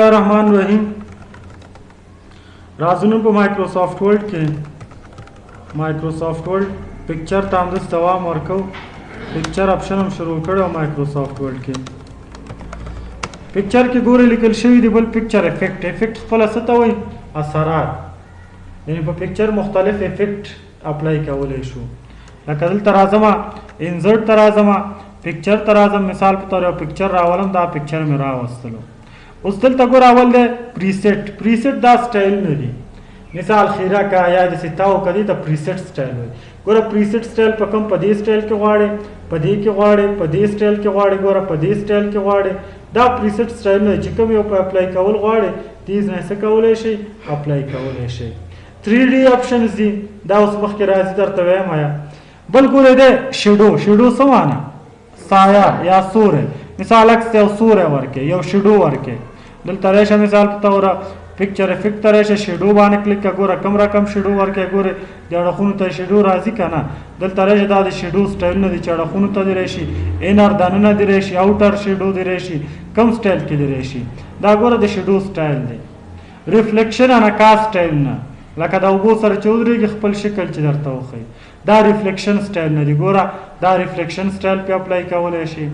रहमान रहीम राजुन पे Microsoft word के माइक्रोसॉफ्ट वर्ड पिक्चर तामदस तवाम वर्को पिक्चर ऑप्शन हम शुरू करो माइक्रोसॉफ्ट वर्ड के पिक्चर के गोरे लिखल शवी दी बल पिक्चर इफेक्ट इफेक्ट पल असतवई असरात यानी पे पिक्चर मुख्तलिफ इफेक्ट अप्लाई कवले शो लकदल तराजमा इंसर्ट तराजमा पिक्चर तराजम मिसाल पे तोर पिक्चर रावलम दा पिक्चर में रावस्तलो उस्तल तगोर अवल दे प्रीसेट प्रीसेट दा स्टाइल में दी मिसाल खीरा का या जैसे ताओ कदी द प्रीसेट स्टाइल है गोरा प्रीसेट स्टाइल पकम पदी स्टाइल के वाड़े पदी के वाड़े पदी स्टाइल के वाड़े गोरा पदी स्टाइल के वाड़े दा प्रीसेट स्टाइल में जिकम यो पे अप्लाई कवल वाड़े तीज ने से कवले शे अप्लाई कवले शे 3D ऑप्शंस दी दा उस वक्त के राजी दर तवे माया बल गोरे दे शेडो शेडो समाना साया या सूर्य मिसाल अक्स सूर्य वर्के यो शेडो वर्के दल तरेशा मिसाल तौरा पिक्चर इफेक्ट तरेशा शेडो बाने क्लिक का गोरा कम रकम शेडो वर्के गोरे जड़ा खून त शेडो राजी kana दल तरेशा दा शेडो स्टाइल न दी चड़ा खून त दिरेशी इनर दानना दिरेशी आउटर शेडो दिरेशी कम स्टाइल की दिरेशी दा गोरा द शेडो स्टाइल दे रिफ्लेक्शन अना का स्टाइल ना लका दा उबो सर चौधरी के खपल शक्ल च दरता वखई दा रिफ्लेक्शन स्टाइल न दी गोरा दा रिफ्लेक्शन स्टाइल पे अप्लाई कवले शे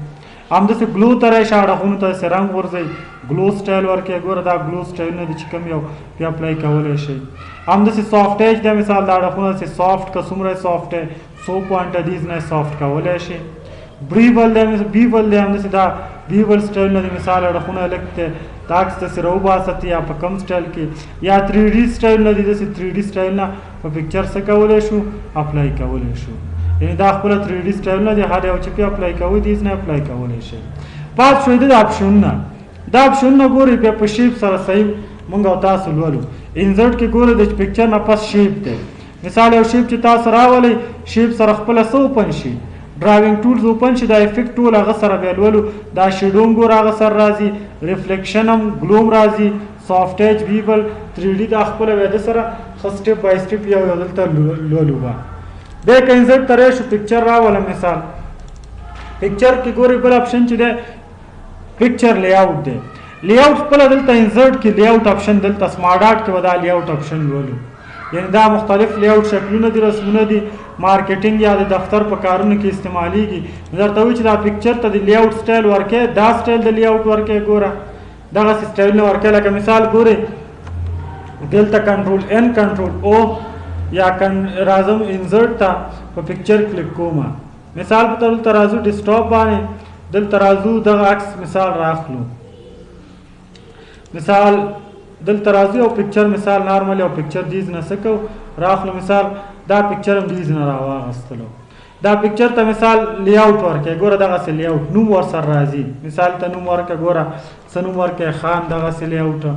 आमद से ग्लो तरेशा अडखुन त से रंग वर्जे ग्लो स्टाइल वर्के गोरा दा ग्लो स्टाइल न दी कम यो पे अप्लाई कवले शे आमद से सॉफ्ट एज दा मिसाल दा अडखुन से सॉफ्ट का सुमरे सॉफ्ट है सो पॉइंट दीज न सॉफ्ट कवले शे ब्रीवल दे बीवल दे आमद से दा बीवल स्टाइल न दी मिसाल अडखुन लगते ताक्स से रोबा सती या कम स्टाइल की या 3D स्टाइल न दी से 3D स्टाइल ना पिक्चर से कवले शो अप्लाई कवले शो यानी दा खपल 3D स्टाइल ना जे हारे औ पे अप्लाई कवो दीज ने अप्लाई कवले शे पास शो दा ऑप्शन ना गोरी पे पशिप सर सही मंगा तास लवलो इंसर्ट के गोरे द पिक्चर ना पास शेप दे मिसाल यो शेप च तास रावले शेप सर खपल so open she driving tools open she दा इफेक्ट टूल अगर सर बेलवलो दा शेडोम गोर अगर सर राजी रिफ्लेक्शन हम ग्लोम राजी सॉफ्ट एज वीबल 3D दा खपल वेद सर स्टेप बाय स्टेप या दलता लवलो बा देख इंसर्ट तरेश पिक्चर रावला मिसाल पिक्चर की गोरी पर ऑप्शन च दे पिक्चर लेआउट दे लेआउट पर दलता इंसर्ट की लेआउट ऑप्शन दलता स्मार्ट आर्ट के बदा लेआउट ऑप्शन लोलू यानी दा मुख्तलिफ लेआउट शक्लों दी रस्मों दी मार्केटिंग या दफ्तर पर कारों की इस्तेमाली की नजर तविच दा पिक्चर त लेआउट स्टाइल वर्के दा स्टाइल द लेआउट वर्के गोरा दा स्टाइल ने वर्के लका मिसाल गोरे दलता कंट्रोल एन कंट्रोल ओ या कन राजम इंसर्ट था पिक्चर क्लिक कोमा मिसाल बतल तराजू डिस्टॉप बाने दल तराजू द अक्स मिसाल राख लो मिसाल दल तराजू और पिक्चर मिसाल नॉर्मल और पिक्चर दीज न सको राख लो मिसाल दा पिक्चर दीज न रावा हस्तलो दा पिक्चर त मिसाल लेआउट वर्के गोरा दा से लेआउट नु वर सर राजी मिसाल तनु वर के गोरा सनु वर के खान दा से लेआउट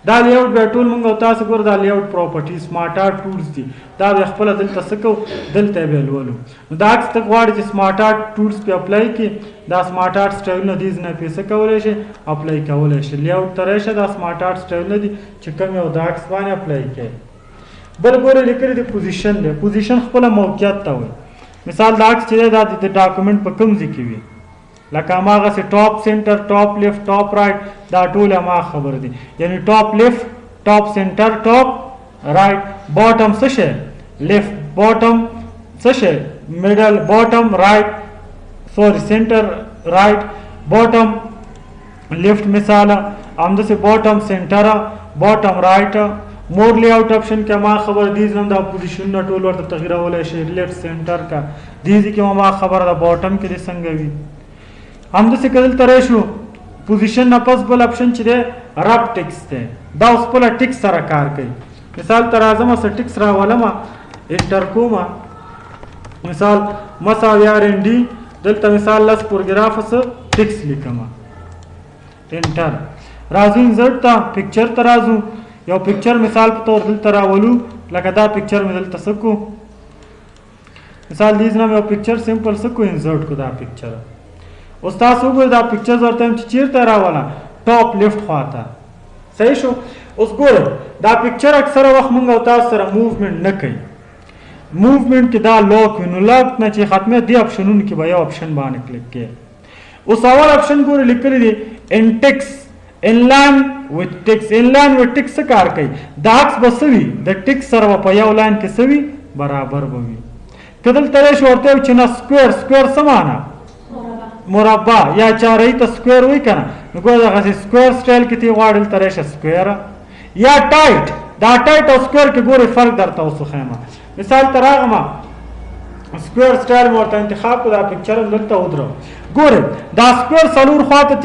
दा लेआउट बे टूल मंगो तास गोर दा layout property SmartArt tools दी दा खपल दिल तसको दिल तेबल वलो दा तक वाड़ जे स्मार्ट आर्ट टूल्स पे अप्लाई की दा स्मार्ट आर्ट स्टाइल न दीज न पे सकवले शे अप्लाई कवले शे लेआउट तरेशा दा स्मार्ट आर्ट स्टाइल न दी चिकम यो दा बाने अप्लाई के बल गोरे लिखरी दी पोजीशन दे पोजीशन खपल मौकियत ता होय मिसाल दा चले दा दी डॉक्यूमेंट पर कम जिकीवी लका मागा से top centre top left top right दा टूल मा खबर दी यानी top left top centre top right bottom सशे लेफ्ट बॉटम सशे middle bottom right sorry centre right bottom left मिसाल आमद से बॉटम सेंटर बॉटम राइट मोर लेआउट ऑप्शन के मा खबर दीज नम दा पोजीशन न टूल वर तगरा वाला शे लेफ्ट सेंटर का दीज के मा खबर दा बॉटम के संगवी हम से कदल तरेशु पोजीशन न पॉसिबल ऑप्शन च दे रब टिक्स दे दा उस पर टिक्स सरा कार कई मिसाल तराजमा से टिक्स रा वाला मा एंटर कोमा मिसाल मसावियार एंडी दलता मिसाल लस पैराग्राफ से टिक्स लिखमा एंटर राजू इंसर्ट ता पिक्चर तराजू यो पिक्चर मिसाल तौर दिल तरावलू लकदा पिक्चर में दल तसको मिसाल दीज ना यो पिक्चर सिंपल सको इंसर्ट को दा पिक्चर उस्ताद सुबह दा पिक्चर्स और तम चीर तरा वाला टॉप लेफ्ट खाता सही शो उस गोर दा पिक्चर अक्सर वक्त मंगा उतार सर मूवमेंट न कई मूवमेंट के दा लॉक नु लॉक न चे खत्म दी ऑप्शन उनकी भाई ऑप्शन बाने क्लिक के उस अवल ऑप्शन को लिख कर दी Intex in line with ticks. in line with ticks څه کار کوي؟ دا عکس به څه وي؟ د ټیک سره په یو لاین کې څه وي؟ برابر به وي. که دلته راشي ورته وي چې نه سکویر، سکویر څه معنا؟ مربع یا چارهی ته سکویر وایي که نه، نو ګوره دغسې سکویر سټایل کې تی غواړې دلته راشي سکویره یا ټایټ. دا ټایټ او سکویر کې ګورې فرق درته اوس وښیم. مثال ته راغلم سکویر سټایل مې ورته انتخاب کړو، دا پکچر هم دلته ودرو. ګورې دا سکویر څلور خواته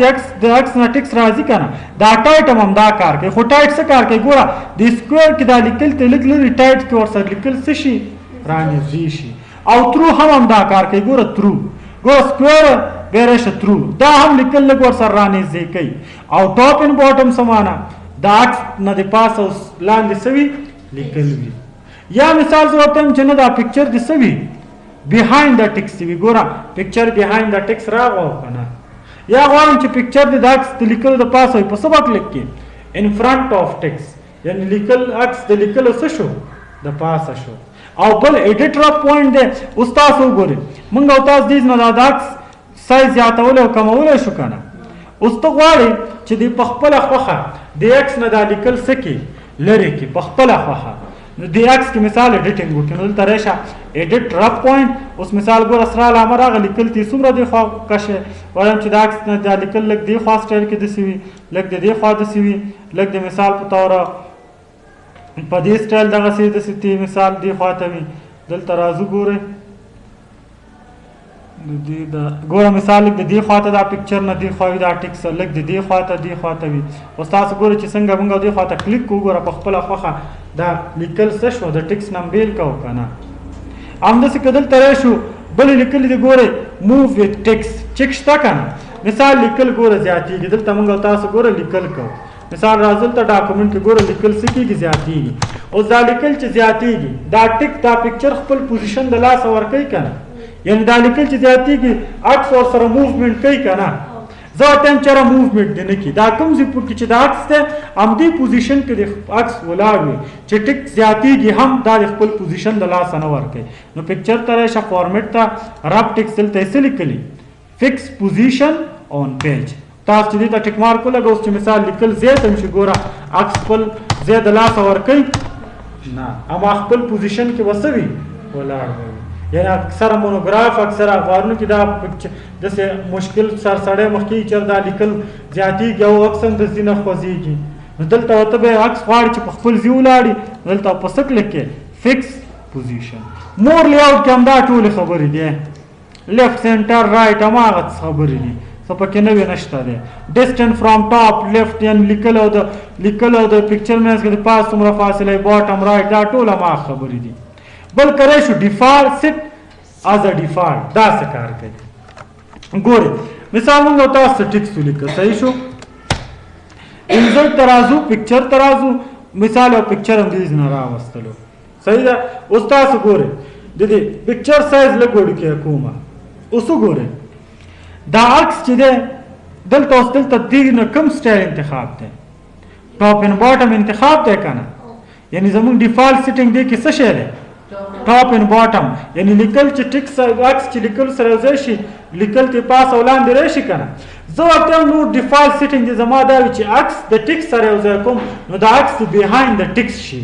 د عکس نه ټکس راځي که نه، دا ټایټ هم دا کار کوي. خو ټایټ څه کار کوي؟ ګوره د سکویر کې دا لیکل ته لږ لرې ټایټ کې ورسره لیکل څه شي؟ رانږدې شي. او ترو هم دا کار کوي. ګوره ترو، ګوره سکویر بیا راشي ترو، دا هم لیکل لږ ورسره رانږدې کوي. او ټاپ ان باټم څه معنا؟ د عکس نه د پاسه او لاندې څه وي؟ لیکل وي. یا مثال زه ورته وایم چې نه دا پکچر دې څه وي؟ behind the text وي. ګوره پکچر behind the text راغو که نه. یا غواړم چې پکچر دې د عکس د لیکلو د پاسه وي، په څه به کلیک کړي؟ in front of text، یعنې لیکل عکس د لیکلو څه شو؟ د پاسه شو. او بل ایډیټ رب پوینټ دی. اوس تاسو وګورئ موږ او تاسو دې نه د عکس سایز زیاتولی او کمولی شو که نه. اوس ته غواړې چې د په خپله خوښه د عکس نه دا لیکل څه کړي؟ لرې کړي په خپله خوښه. نو د عکس کې مثال ایډیټینګ وکړي، نو دلته راشه ایډیټ رب پوینټ. اوس مثال ګوره سره علامه راغله، لیکل تی څومره دې خوا کشه. وایم چې د عکس نه دا لیکل لږ دې خوا سټایل کې داسې وي، لږ د دې خوا داسې وي، لږ د مثال په توره په دې سټایل دغسې داسې تی مثال دې خوا ته وي. دلته راځو ګورئ ګوره مثال لږ د دې خوا ته دا پکچر نه دې خوا وي، دا ټکس لږ د دې خوا ته دې خوا ته وي. اوس تاسو ګورئ چې څنګه موږ دې خوا ته کلیک کوو، ګوره په خپله خوښه دا لیکل څه شو؟ د ټکس نه بیل کوو که نه. همداسې که دلته راشو بلې لیکلي دي ګورئ موو ویت ټکس، چک شته که نه. مثال لیکل ګوره زیاتېږي. دلته موږ او تاسو ګوره لیکل کوو. مثال راځو دلته ډاکومنټ کې ګوره لیکل څه کېږي؟ زیاتېږي. اوس دا لیکل چې زیاتېږي دا ټک دا پکچر خپل پوزیشن د لاسه ورکوي که نه، یعنې دا لیکل چې زیاتېږي عکس ورسره موومنټ کوي که نه. زه ورته یم چېرې موومنټ دې نه کړي. دا کوم ځای کې چې د عکس دی همدې پوزیشن کې د عکس ولاړ وي، چې ټک زیاتېږي هم دا د خپل پوزیشن د لاسه نه ورکوي. نو پکچر ته راشه فارمیټ ته رب ټکس دلته یې څه لیکلي؟ فکس پوزیشن آن پیج. تاسو چې دې ته ټک مارک ولګوئ. اوس چې مثال لیکل زیات هم شي ګوره عکس خپل ځای د لاسه ورکوي نه، اما خپل پوزیشن کې به څه وي؟ ولاړ وي. یعنی اکثره مونوګراف اکثره اخبارونو کې دا داسې مشکل سر سړی مخکې چې دا لیکل زیاتېږي او عکس هم داسې نه خوځېږي. نو دلته ورته به عکس غواړي چې په خپل ځای ولاړي، دلته په څه کلیک کې؟ فکس پوزیشن. مور لیاوټ کې همدا ټولې خبرې دي، لیفټ سینټر رایټ هماغه خبرې دي، څه پکې نوې نشته دی. ډسټنس فرام ټاپ لیفټ یعنې لیکل او د پکچر منځ کې د پاس څومره فاصله، باټم رایټ، دا ټول هماغه خبرې دي. بل کری شو ډیفالټ سیټ از ا ډیفالټ. دا څه کار کوي؟ ګورئ مثال موږ او تاسو ټکس ولیکه، صحیح شو. انزرټ ته راځو، پکچر ته راځو، مثال او پکچر هم دې نه راوستلو، صحیح ده. اوس تاسو ګورئ د دې پکچر سایز لږ وړوکی کومه. اوس وګورئ دا عکس چې دی دلته اوس دلته دې نه کوم سټایل انتخاب دی؟ ټاپ ان باټم انتخاب دی که نه؟ یعنې زموږ ډیفالټ سیټینګ دی کې څه شی دی؟ ټاپ ان باټم. یعنې لیکل چې ټکس عکس چې لیکل سره یو ځای شي، لیکل ته پاس او لاندې راشي که نه. زه ورته یم نور ډیفالټ سیټینګ دی زما دا وي چې عکس د ټکس سره یو ځای کوم، نو دا عکس بیهایند د ټکس شي،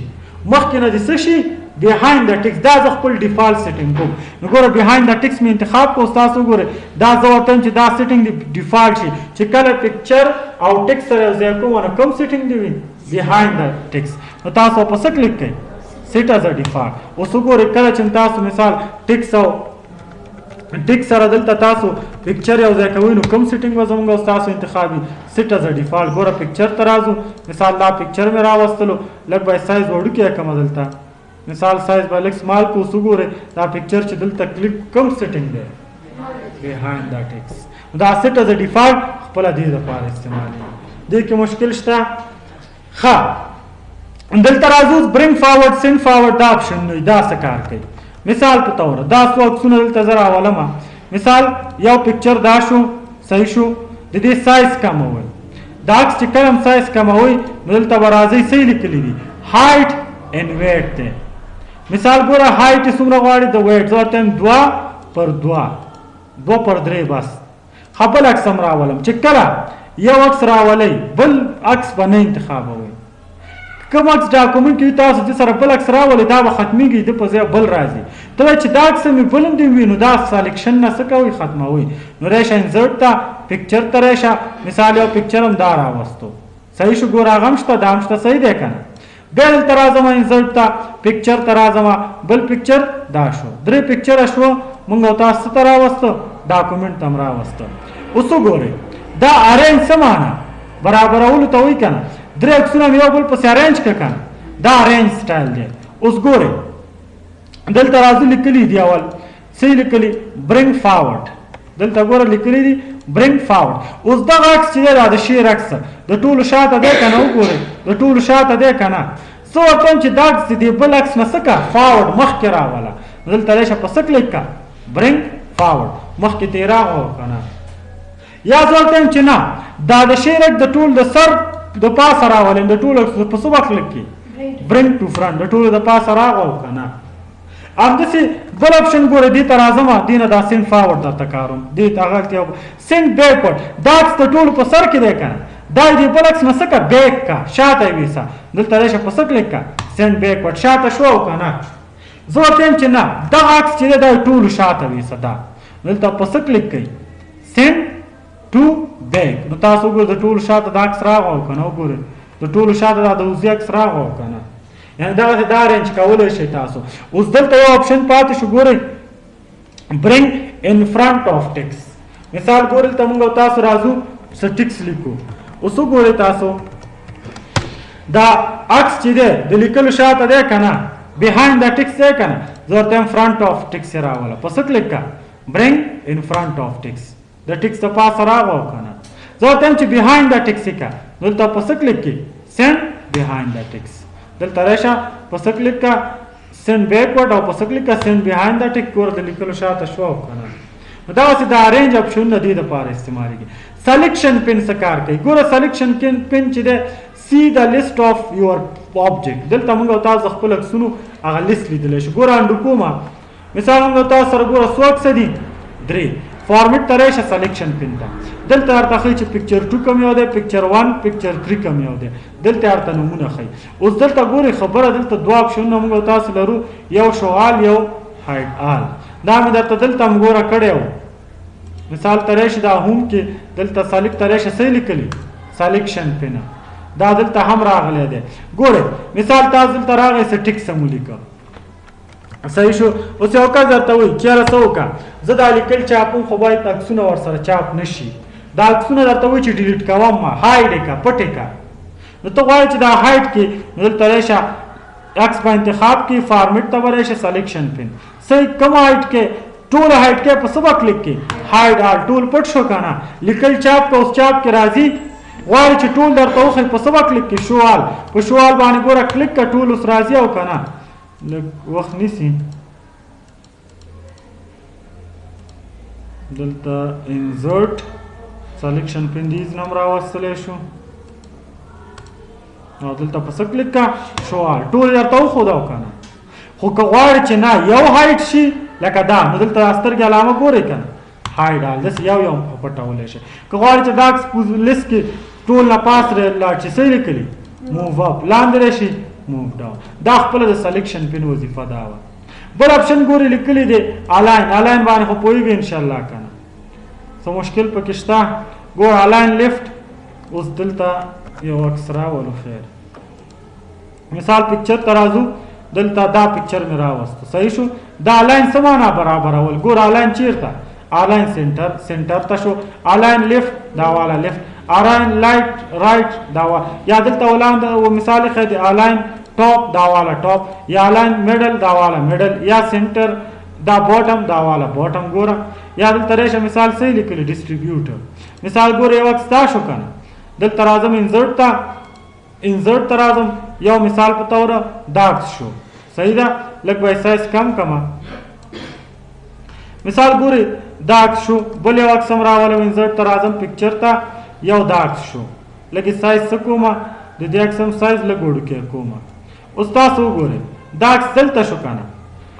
مخکې نه د څه شي؟ بیهایند د ټکس. دا زه خپل ډیفالټ سیټینګ کوم. نو ګوره بیهایند د ټکس مې انتخاب کوم. تاسو وګورئ دا زه ورته یم چې دا سیټینګ دی ډیفالټ شي، چې کله پکچر او ټکس سره یو ځای کوم نو کوم سیټینګ دی وي؟ بیهایند د ټکس. نو تاسو په څه کلیک کوئ؟ سیټ از ا ډیفالټ. اوس وګورئ کله چې تاسو مثال ټکس او ټکس سره دلته تاسو پکچر یو ځای کوئ نو کوم سیټینګ به زموږ او تاسو انتخابي؟ سیټ از ا ډیفالټ. ګوره پکچر ته راځو، مثال دا پکچر مې راوستلو، لږ به سایز وړوکی کړم دلته، مثال سایز به لږ سمال کو. اوس وګورئ دا پکچر چې دلته کلیک کوم سیټینګ دی؟ بیهایند دا ټکس. دا سیټ از ا ډیفالټ خپله دې دپاره استعمالېږي. دې کې مشکل شته؟ ښه دلته راځو برینګ فارورډ سینډ فارورډ دا اپشن دی. دا څه کار کوي؟ مثال په توره دا څو عکسونه دلته زه راولم. مثال یو پکچر دا شو، صحیح شو. د دې سایز کمول، دا عکس چې کله هم سایز کموئ نو دلته به راځئ څه یې لیکلي دي؟ هایټ اینډ ویټ دی. مثال ګوره هایټ یې څومره غواړي؟ د ویټ زه ورته یم 2 پر 2 2 پر 3 بس. ښه بل عکس هم راولم چې کله یو عکس راولئ بل عکس به نه انتخابوئ. کوم عکس ډاکومنټ کې تاسو د سره بل عکس راولئ دا به ختمیږي د په ځای بل راځي. ته چې دا عکس مې بل هم دې وي نو دا سلیکشن نه څه کوئ ختموئ. نو راشئ انزرټ ته پکچر ته راشه مثال یو پکچر هم دا راوستو صحیح شو ګوره هغه هم شته دا هم شته صحیح دی که نه. بیا دلته راځم انزرټ ته پکچر ته راځم بل پکچر دا شو 3 پکچره شو موږ او تاسو ته راوسته ډاکومنټ ته هم راوسته. اوس وګورئ دا ارینج څه معنا برابرولو ته وایي که نه 3 عکسونه مې یو بل پسې ارینج کړه که نه دا ارینج سټایل دی. اوس ګورئ دلته راځو لیکلي دي اول څه یې لیکلي برنګ فارورډ دلته ګوره لیکلي دي برنګ فارورډ. اوس دغه عکس چې دی دا د شیر عکس د ټولو شاته دی که نه وګورئ د ټولو شاته دی که نه څه ورته وایم چې دا عکس دی بل عکس نه څه کړه فارورډ مخکې راوله دلته راشه په څه کلیک کړه برنګ فارورډ مخکې ته یې راغله که نه. یا زه ورته وایم چې نه دا د شیر عکس د ټول د سر د پاسه راولم د ټولو عکس په څه به کلیک کړي برنګ ټو فرنټ د ټولو د پاسه راغلو که نه. همداسې بل اپشن ګوره دې ته راځم دې نه دا سینډ فارورډ درته کاروم دې ته هغه سینډ بیکورډ دا عکس د ټولو په سر کې دی که نه دا دې بل عکس نه څه کړه بیک کړه شاته یې ویسه دلته راشه په څه کلیک کړه سینډ بیکورډ شاته شو او که نه. زه ورته یم چې نه دغه عکس چې دی دا ټولو شاته ویسه دا دلته په څه کلیک کوئ سینډ ټو بیک نو تاسو وګورئ د ټولو شاته دا عکس راغلو که نه وګورئ د ټولو شاته دا د وزي عکس راغلو که نه یعنې دغسې دا ارینج کولی شئ تاسو. اوس دلته یو آپشن پاتې شو ګورئ برنګ ان فرنټ آف ټکس مثال ګورئ دلته موږ او تاسو راځو څه ټکس لیکو. اوس وګورئ تاسو دا عکس چې دی د لیکلو شاته دی که نه بهایند د ټکس دی که نه زه ورته یم فرنټ آف ټکس یې راوله په څه کلیک کړه برنګ ان فرنټ آف ټکس د ټکس د پاسه راغلو که نه زه ورته یم چې بهایند د ټکس یې کړه دلته په څه کلیک کړي سینډ بهایند د ټکس دلته راشه په څه کلیک کړه سینډ بیکورډ او په څه کلیک کړه سینډ بهایند د ټکس ګوره د لیکلو شاته شو او که نه. نو دغسې د ارینج اپشنونه دې دپاره استعمالېږي. سلیکشن پن څه کار کوي ګوره سلیکشن پن چې دی سی د لیسټ آف یور آبجیکټ دلته موږ او تاسو خپل عکسونو هغه لیست لیدلی شو ګوره انډو کومه مثال موږ او تاسو سره ګوره څو عکسه دي 3 فارمیټ ته راشه سلیکشن پن ته دلته درته ښایي چې پکچر 2 کوم یو دی پکچر 1 پکچر 3 کوم یو دی دلته درته نومونه ښایي. اوس دلته ګورئ خبره دلته 2 اپشنونه موږ او تاسو لرو یو شو آل یو هایډ آل دا مې درته دلته هم ګوره کړی و مثال ته راشي دا هوم کې دلته سلیکټ ته راشه څه لیکلي سلیکشن پن دا دلته هم راغلی دی ګورئ مثال تاسو دلته راغی څه ټکس هم ولیکه صحیح شو. اوس یو کس درته وایي چېره څه وکړه زه دا لیکل چاپم خو باید عکسونه ورسره چاپ نه شي دا عکسونه درته وایي چې ډیلیټ کوم ما هایډ یې کړه پټ یې کړه نو ته غواړې چې دا هایډ کړي نو دلته راشه عکس به انتخاب کړي فارمیټ ته به راشه سلیکشن پن صحیح کوم هایډ کې ټول هایډ کې په څه به کلیک کړي هایډ آل ټول پټ شو که نه لیکل چاپ که اوس چاپ کې راځي غواړي چې ټول درته وښایي په څه به کلیک کړي شو آل په شو آل باندې ګوره کلیک کړه ټول اوس راځي او که نه لږ وخت نیسي دلته انزرټ سلیکشن پن دیز نم راوستلی شو او دلته په څه کلیک کړه شو آل ټول درته وښوده او که نه خو که غواړې چې نه یو هایډ شي لکه دا نو دلته سترګې علامه ګورئ که نه هایډ آل داسې یو یو پټولی شي. که غواړې چې دا عکس لیست کې ټول نه پاس لاړ شي څه یې لیکلي موو اپ لاندې راشي موو ډاون دا خپله د سلیکشن پن وظیفه دا وه. بل اپشن ګورئ لیکلی دی الاین باندې خو پوهېږئ انشاءالله که نه څه مشکل پکې شته ګوره الاین لیفټ اوس دلته یو عکس راولو خیر مثال پکچر ته راځو دلته دا پکچر مې راوستو صحیح شو دا الاین څه معنا برابرول ګوره الاین چیرته الاین سنټر ته شو الاین لیفټ دا والا لیفټ الاین رایټ دا والا یا دلته ولاندې مثال ښه دی الاین ټاپ دا والا ټاپ یا الاین میډل دا والا میډل یا سنټر دا باټم دا والا باټم ګوره یا دلته راشه مثال څه لیکلی ډسټریبیوټر مثال ګوره یو عکس دا شو که نه دلته راځم انزرټ ته راځم یو مثال په توره دا عکس شو صحیح ده لږ به سایز کم کمه مثال ګورئ دا عکس شو بل یو عکس هم راولم انزرټ ته راځم پکچر ته یو دا عکس شو لږ سایز څه کومه د دې عکس هم سایز لږ وړوکی کومه. اوس تاسو وګورئ دا عکس دلته شو که نه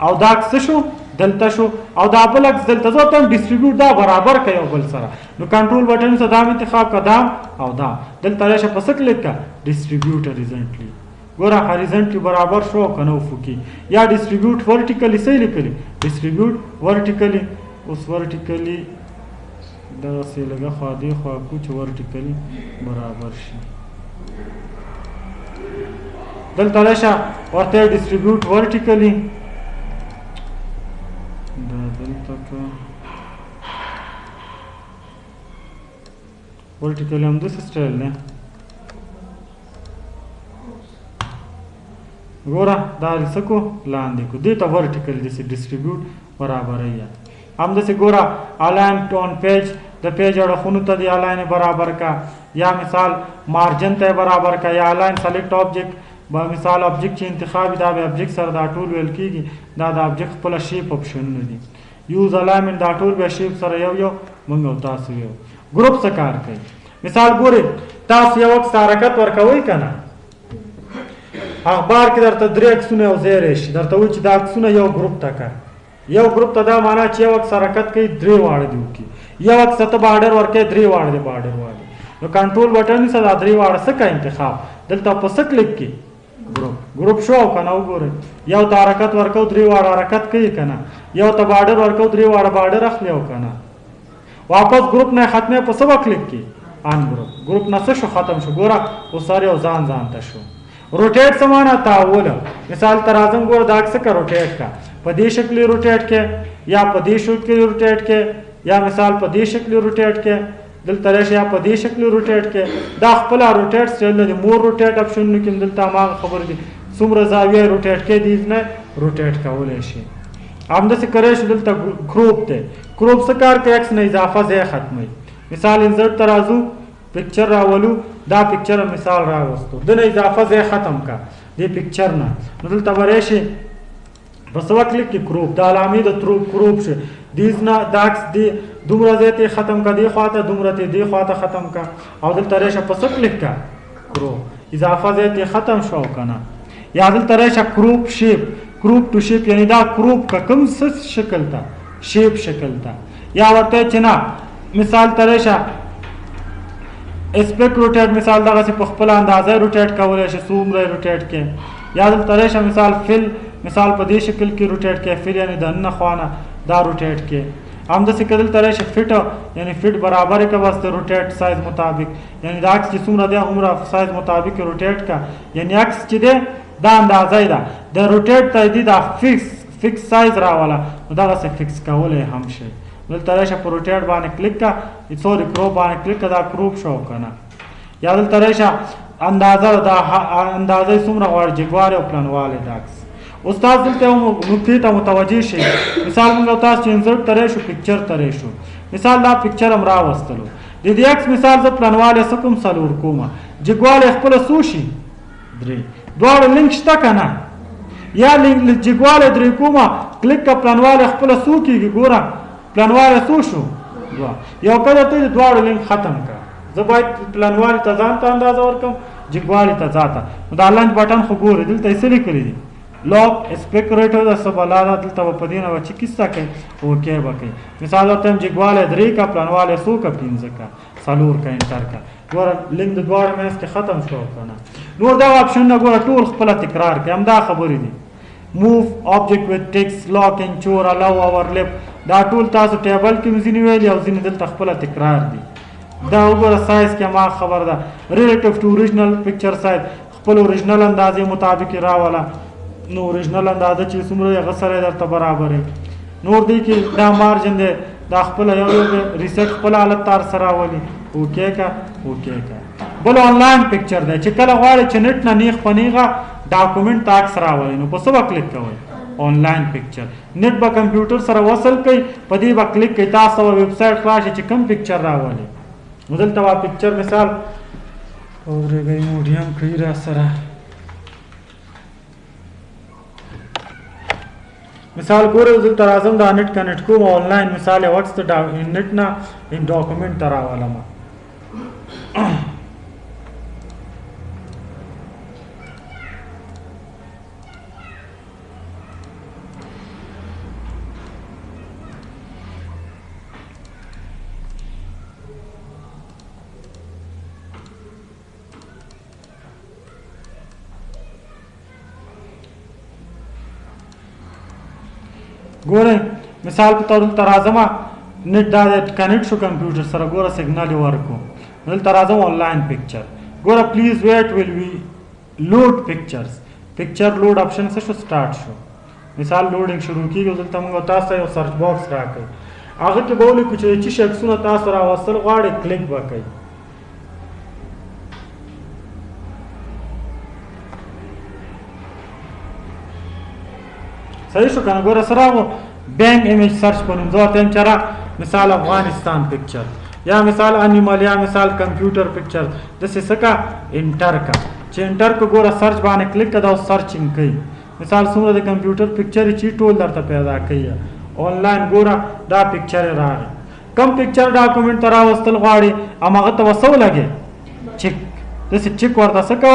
او دا عکس څه شو دلته شو او دا بل عکس دلته زه ته ډیسټریبیوټ دا برابر کوي یو بل سره نو کنټرول بټن سره دا انتخاب کدام او دا دلته راشه پس کلیک کا ډیسټریبیوټ هوریزونټلی ګوره هوریزونټلی برابر شو کنه افقي یا ډیسټریبیوټ ورټیکلی صحیح لیکلی ډیسټریبیوټ ورټیکلی اوس ورټیکلی دا سه لګه خو دی خو کوچ ورټیکلی برابر شي دلته راشه ورته ډیسټریبیوټ ورټیکلی دا دلته کا ورټیکلی هم د سټایل نه ګوره دا لسکو لاندې کو دې ته ورټیکلی د ډیسټریبیوټ برابر یا هم د ګوره الاین ټون پیج د پیج اړخونو ته دی الاین برابر کا یا مثال مارجن ته برابر کا یا الاین سلیکټ آبجیکټ با مثال آبجیکټ چې انتخاب دا به آبجیکټ سره دا ټول ویل کیږي دا د آبجیکټ خپل شیپ اپشن نه دي یوز الاینمنت دا ټول به شیپ سره یو موږ تاسو یو ګروپ څه کار کوي مثال ګورئ تاسو یو وخت حرکت ورکوي کنه اخبار کې درته درې عکسونه یو ځای راشي درته وایي چې دا عکسونه یو ګروپ ته کا یو ګروپ ته دا معنا چې یو وخت حرکت کوي درې واړه دی وکي یو وخت ته بارډر ورکوي درې واړه دی بارډر واړه نو کنټرول بټن سره دا درې واړه څه کا انتخاب دلته په څه کلیک کې ګروپ شو کنه وګورئ یو ته حرکت ورکو درې واړه حرکت کوي کنه یو ته بارډر ورکو درې واړه بارډر اخلي او کنه واپس ګروپ نه ختمه په څه کلیک کې ان ګروپ نه څه شو ختم شو ګوره اوس ساره یو ځان ته شو روټیټ سمانا تاول مثال تر اعظم ګور دا څه کا روټیټ کا په دې شکل روټیټ کې یا په دې شکل روټیټ کې یا مثال په دې شکل روټیټ کې دلته راشه یا په دې شکل روټیټ کې دا خپل روټیټ سټایل دی مور روټیټ اپشن نو کې دلته ما خبر دي څومره زاویه روټیټ کې دي نه روټیټ کولای شي امده څه کوي شو دلته کروپ ته کروپ څه کار کوي ایکس نه اضافه ځای ختمي مثال انسرت ترازو پکچر راولو دا پکچر مثال راوستو دنه اضافه ځای ختم کا دې پکچر نه نو دلته ورشي بس وکلیک کې کروپ د علامې د کروپ شه دیز نه داکس دی دومره ځای ته ختم کا دی خواته دومره ته دی خواته ختم کا او دلته راشه پس کلیک کا کروپ اضافه ځای ته ختم شو کنه یا دلته راشه کروپ شیپ کروپ ټو شیپ یعنی دا کروپ کا کوم څه شکل تا شیپ شکل تا یا ورته چنا مثال ترشه اسپیکټ روټیټ مثال دغه په خپل اندازه روټیټ کولای شي څومره روټیټ کې یا دلته راشه مثال فل مثال په دې شکل کې روټیټ کې فل یعنی د نه خوانه دا روټیټ کې هم د څه کېدل ترشه فټ یعنی فټ برابر کې واسطه روټیټ سایز مطابق یعنی دا چې څومره دی عمره سایز مطابق روټیټ کا یعنی عکس چې دی دا اندازه ده د روټیټ ته دی دا فکس سایز راواله دا څه فکس کولای هم شي دلته راشه په روټیټ باندې کلیک کا سوري کروپ باندې کلیک کا دا کروپ شو کنه یا دلته راشه اندازه دا اندازه څومره غواړي جګواره او پلانواله داکس استاد دلته نقطې ته متوجي شي مثال موږ تاسو چې انسرت ترې شو پکچر ترې شو مثال دا پکچر هم راوستلو د دې عکس مثال ز پلانواله سکم سلور کومه جګواله خپل سوشي درې دوه لینک شته کنه یا لینک جګواله درې کومه کلیک کا پلانواله خپل سو کیږي ګوره پلانواله سو شو یو کله ته دواړو لینک ختم کا زه باید پلانواله ته ځان ته اندازه ورکم جګواله ته ځاته دا لانچ بټن خو ګوره دلته یې څه لیکلي دي لوک اسپیکټ ریټ د سبالا دلته په دې نه چې کیسه کوي اوکې وکي مثال ته جګواله درې کا پلانواله سو کا 15 کا سلور کا انټر کا ګوره لینک د دواړو مېس کې ختم شو کنه نور دا اپشن نه ګوره ټول خپل تکرار کوي هم دا خبرې دي موف آبجیکټ وذ ټیکس لاک ان چور الاو اورلپ دا ټول تاسو ټیبل کې مزینی ویل او ځینې دلته خپل تکرار دي دا وګوره سایز کې ما خبر ده ریلیټیو ټو اوریجنل پکچر سایز خپل اوریجنل اندازې مطابق راواله نو اوریجنل اندازه چې څومره هغه سره درته برابر نور دی کې دا مارجن دی دا خپل یو ریسیټ خپل حالت تار سره راولي اوکې کا بل آنلاین پکچر دی چې کله غواړي چې نت نه نیغ پنیغه ډاکومنټ تاکس راولي نو په څه کلیک کوئ آنلاین پکچر نت به کمپیوټر سره وصل کوي په دې به کلیک کوي تاسو ویب سایټ راشي چې کوم پکچر راولي دلته وا پکچر مثال اورګي موډیم کوي را سره مثال ګورئ دلته راځم دا نت کنیکټ کوم آنلاین مثال واتس ته نت نه ان ډاکومنټ راولم ګوره مثال په تور دلته راځم نت دا کنیکټ شو کمپیوټر سره ګوره سیګنال ورکو دلته راځم آنلاین پکچر ګوره پلیز ویټ ویل وی لوډ پکچرز پکچر لوډ آپشن څه شو سٹارټ شو مثال لوډینګ شروع کیږي دلته موږ تاسو یو سرچ باکس راکړو هغه کې به ولیکو چې چې شخصونه تاسو راوستل غواړي کلیک وکړئ صحیح شو کنه ګوره سره بینک ایمیج سرچ په نوم ځو تم چر مثال افغانستان پکچر یا مثال انیمال یا مثال کمپیوټر پکچر د څه سکا انټر کا چې انټر کو ګوره سرچ باندې کلیک کړه او سرچینګ کوي مثال څومره د کمپیوټر پکچر چې ټول درته پیدا کوي آنلاین ګوره دا پکچر راغی کم پکچر ډاکومنٹ ترا واستل غواړي امغه ته وسو لګي چک د څه چک ورته سکا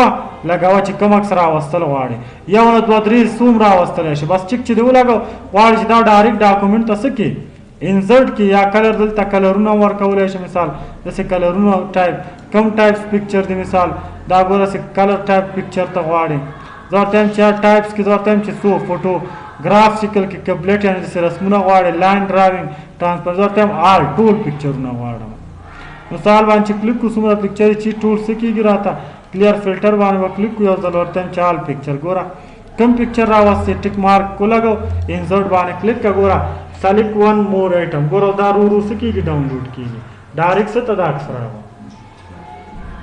لګاو چې کوم اکثر واستل غواړي یو نه دوه درې سوم را واستل شي بس چک چې دی ولګاو غواړي چې دا ډایرکټ ډاکومنٹ ته سکی انسرټ کی یا کلر دلته کلرونه ورکولای شي مثال د څه کلرونه ټایپ کم ټایپس پکچر دی مثال دا ګوره څه کلر ټایپ پکچر ته غواړي ځاتم چې ټایپس کې ځاتم چې سو فوټو ग्राफ شکل کې کمپلیټ یعنی د رسمونه غواړي لاین ډراوینګ ټرانسفر ځاتم آل ټول پکچرونه غواړم مثال باندې کلیک کو سمره پکچر چې ټول سکیږي راته کلیر فلټر باندې کلیک کو یو ځل ورته چال پکچر ګوره کم پکچر راوسته ټیک مارک کو لګو انسرټ باندې کلیک کا ګوره سلیکټ ون مور آیټم ګوره دا رو سکیږي ډاونلوډ کیږي ډایرکټ څه ته دا اکثر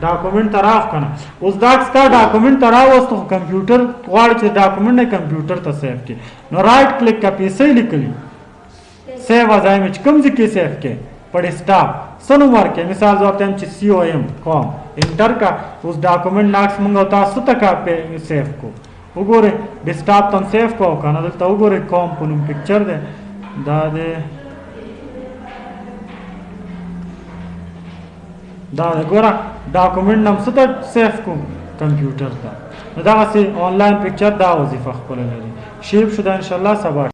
ډاکومنٹ تراف کنه اوس دا څه ډاکومنٹ تراوستو کمپیوټر غواړي چې ډاکومنٹ نه کمپیوټر ته سیو کی نو رائټ کلیک کا پیسې لیکلی سیو از ایمیج کوم ځکه سیو کې پړ سٹاپ سنو مارکه مثال ځوته چې سی او ایم کوم انټر کا اوس ډاکومنٹ ناکس موږ تاسو ته کا په سیو کو وګوره ډیسکټاپ تم سیو کو کنه دلته وګوره کوم په نوم پکچر ده دا ده دا ګوره ډاکومنٹ نم ست سیو کو کمپیوټر ته دا سه آنلاین پکچر دا وظیفه خپل لري شیپ شو ان شاء الله سبا